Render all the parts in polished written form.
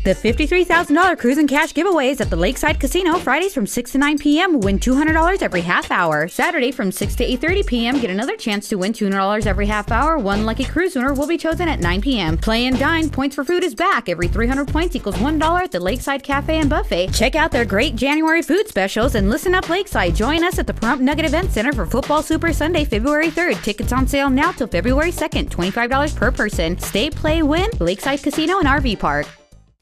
The $53,000 Cruise and Cash giveaways at the Lakeside Casino, Fridays from 6 to 9 p.m. Win $200 every half hour. Saturday from 6 to 8:30 p.m. Get another chance to win $200 every half hour. One lucky cruise winner will be chosen at 9 p.m. Play and Dine Points for Food is back. Every 300 points equals $1 at the Lakeside Cafe and Buffet. Check out their great January food specials and listen up Lakeside. Join us at the Pahrump Nugget Event Center for Football Super Sunday, February 3rd. Tickets on sale now till February 2nd. $25 per person. Stay, play, win. Lakeside Casino and RV Park.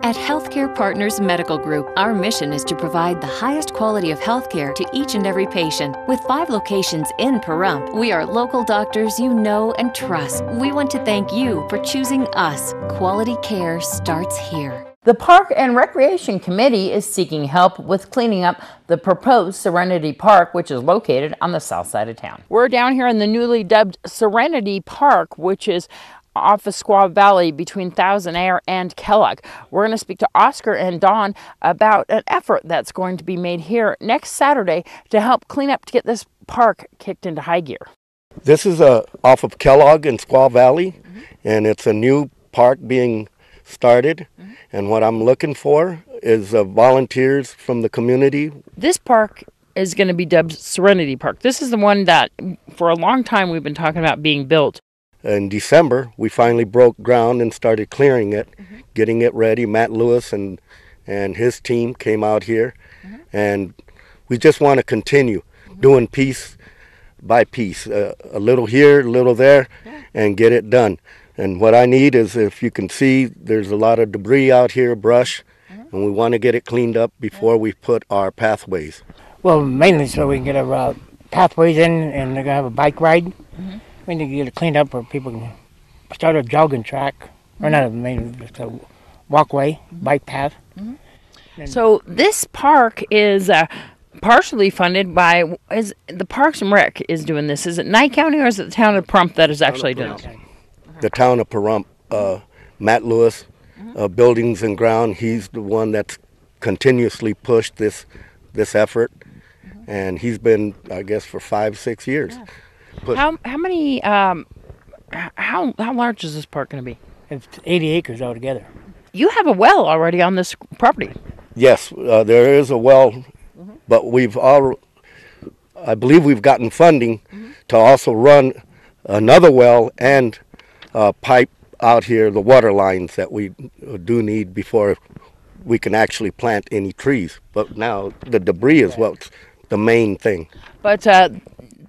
At Healthcare Partners Medical Group, our mission is to provide the highest quality of healthcare to each and every patient. With 5 locations in Pahrump, we are local doctors you know and trust. We want to thank you for choosing us. Quality care starts here. The Park and Recreation Committee is seeking help with cleaning up the proposed Serenity Park, which is located on the south side of town. We're down here in the newly dubbed Serenity Park, which is off of Squaw Valley between Thousand Air and Kellogg. We're going to speak to Oscar and Dawn about an effort that's going to be made here next Saturday to help clean up to get this park kicked into high gear. This is off of Kellogg and Squaw Valley, and it's a new park being started. And what I'm looking for is volunteers from the community. This park is going to be dubbed Serenity Park. This is the one that for a long time we've been talking about being built. In December, we finally broke ground and started clearing it, getting it ready. Matt Lewis and his team came out here, and we just want to continue doing piece by piece, a little here, a little there, and get it done. And what I need is, if you can see, there's a lot of debris out here, brush, and we want to get it cleaned up before we put our pathways. Well, mainly so we can get our pathways in, and they're going to have a bike ride. We need to get it cleaned up where people can start a jogging track, or not just a walkway, bike path. So this park is partially funded by, is the Parks and Rec is doing this. Is it Nye County or is it the town of Pahrump that is actually doing it? The town of Pahrump, Matt Lewis, Buildings and Ground, he's the one that's continuously pushed this effort, and he's been, I guess, for 5-6 years. How many, how large is this park going to be? It's 80 acres altogether. You have a well already on this property. Yes, there is a well, but I believe we've gotten funding to also run another well and pipe out here the water lines that we do need before we can actually plant any trees. But now the debris is what's the main thing. But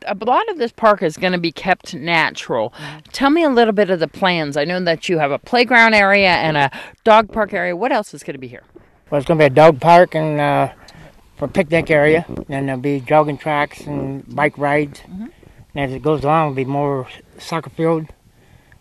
a lot of this park is going to be kept natural. Tell me a little bit of the plans. I know that you have a playground area and a dog park area. What else is going to be here? Well, it's going to be a dog park and for a picnic area. And there'll be jogging tracks and bike rides. And as it goes along, there'll be more soccer field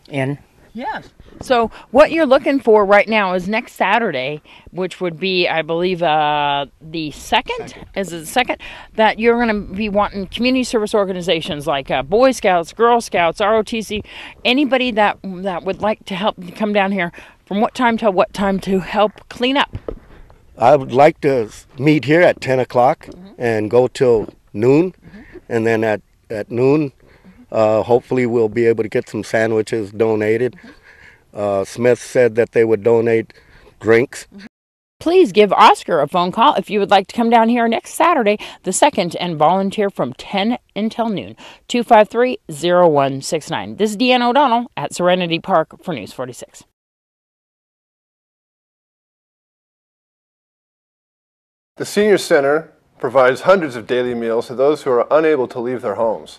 in. Yes. So what you're looking for right now is next Saturday, which would be, I believe, the 2nd? Is it the 2nd? That you're going to be wanting community service organizations like Boy Scouts, Girl Scouts, ROTC, anybody that would like to help come down here from what time till what time to help clean up? I would like to meet here at 10 o'clock and go till noon, and then at noon, hopefully we'll be able to get some sandwiches donated. Smith said that they would donate drinks. Please give Oscar a phone call if you would like to come down here next Saturday, the 2nd, and volunteer from 10 until noon. 253-0169. This is Deanne O'Donnell at Serenity Park for News 46. The Senior Center provides hundreds of daily meals to those who are unable to leave their homes.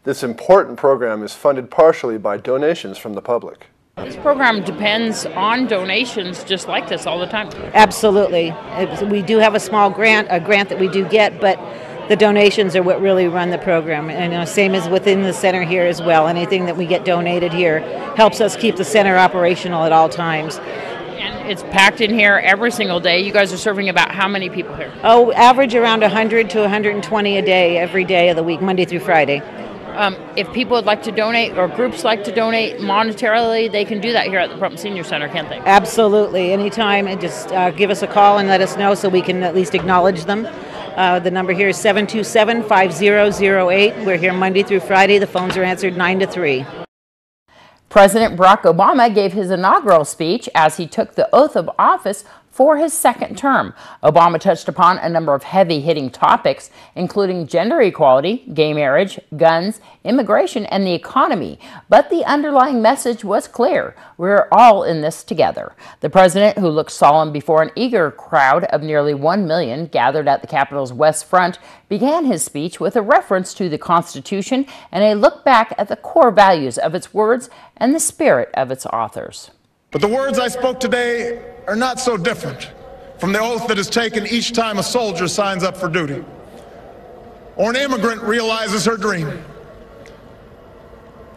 This important program is funded partially by donations from the public. This program depends on donations just like this all the time. Absolutely. We do have a small grant that we do get, but the donations are what really run the program. And same as within the center here as well. Anything that we get donated here helps us keep the center operational at all times. And it's packed in here every single day. You guys are serving about how many people here? Oh, average around 100 to 120 a day, every day of the week, Monday through Friday. If people would like to donate or groups like to donate monetarily, they can do that here at the Pahrump Senior Center, can't they? Absolutely. Anytime, just give us a call and let us know so we can at least acknowledge them. The number here is 727-5008. We're here Monday through Friday. The phones are answered 9 to 3. President Barack Obama gave his inaugural speech as he took the oath of office for his second term. Obama touched upon a number of heavy-hitting topics, including gender equality, gay marriage, guns, immigration, and the economy. But the underlying message was clear. We're all in this together. The president, who looked solemn before an eager crowd of nearly 1 million gathered at the Capitol's West Front, began his speech with a reference to the Constitution and a look back at the core values of its words and the spirit of its authors. But the words I spoke today are not so different from the oath that is taken each time a soldier signs up for duty or an immigrant realizes her dream.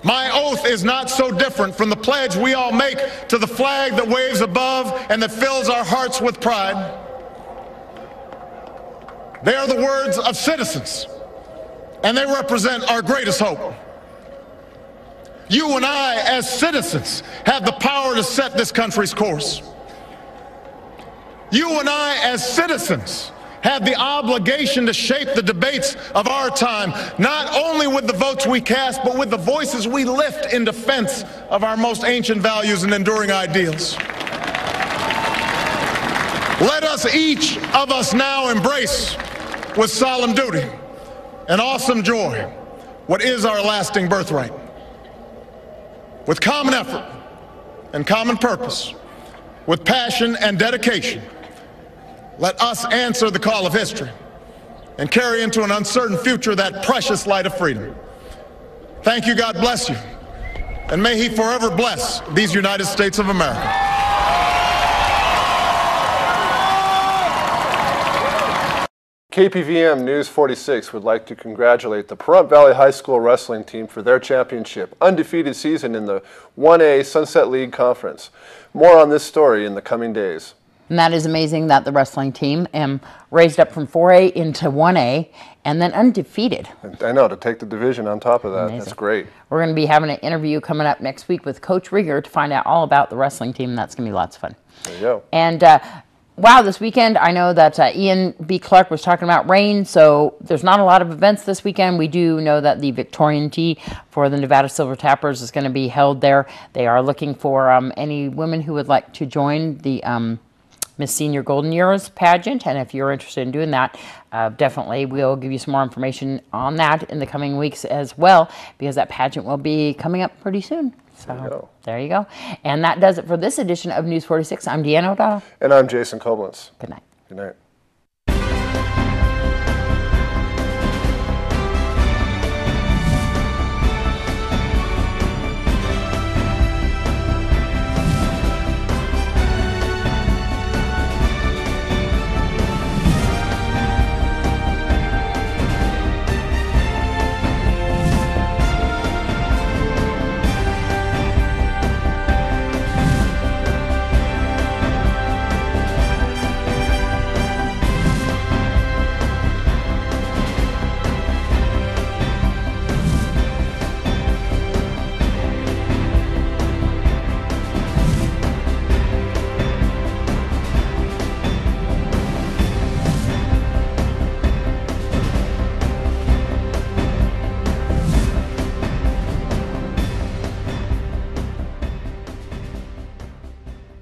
My oath is not so different from the pledge we all make to the flag that waves above and that fills our hearts with pride. They are the words of citizens, and they represent our greatest hope. You and I, as citizens, have the power to set this country's course. You and I, as citizens, have the obligation to shape the debates of our time, not only with the votes we cast, but with the voices we lift in defense of our most ancient values and enduring ideals. Let us, each of us, now embrace with solemn duty and awesome joy what is our lasting birthright. With common effort and common purpose, with passion and dedication, let us answer the call of history and carry into an uncertain future that precious light of freedom. Thank you, God bless you, and may He forever bless these United States of America. KPVM News 46 would like to congratulate the Pahrump Valley High School wrestling team for their championship, undefeated season in the 1A Sunset League Conference. More on this story in the coming days. And that is amazing that the wrestling team raised up from 4A into 1A and then undefeated. I know, to take the division on top of that. Amazing. That's great. We're going to be having an interview coming up next week with Coach Rieger to find out all about the wrestling team. That's going to be lots of fun. There you go. And wow, this weekend, I know that Ian B. Clark was talking about rain, so there's not a lot of events this weekend. We do know that the Victorian Tea for the Nevada Silver Tappers is going to be held there. They are looking for any women who would like to join the Miss Senior Golden Years pageant, and if you're interested in doing that, definitely we'll give you some more information on that in the coming weeks as well, because that pageant will be coming up pretty soon. So there you go. And that does it for this edition of News 46. I'm Deanna O'Donnell. And I'm Jason Koblenz. Good night. Good night.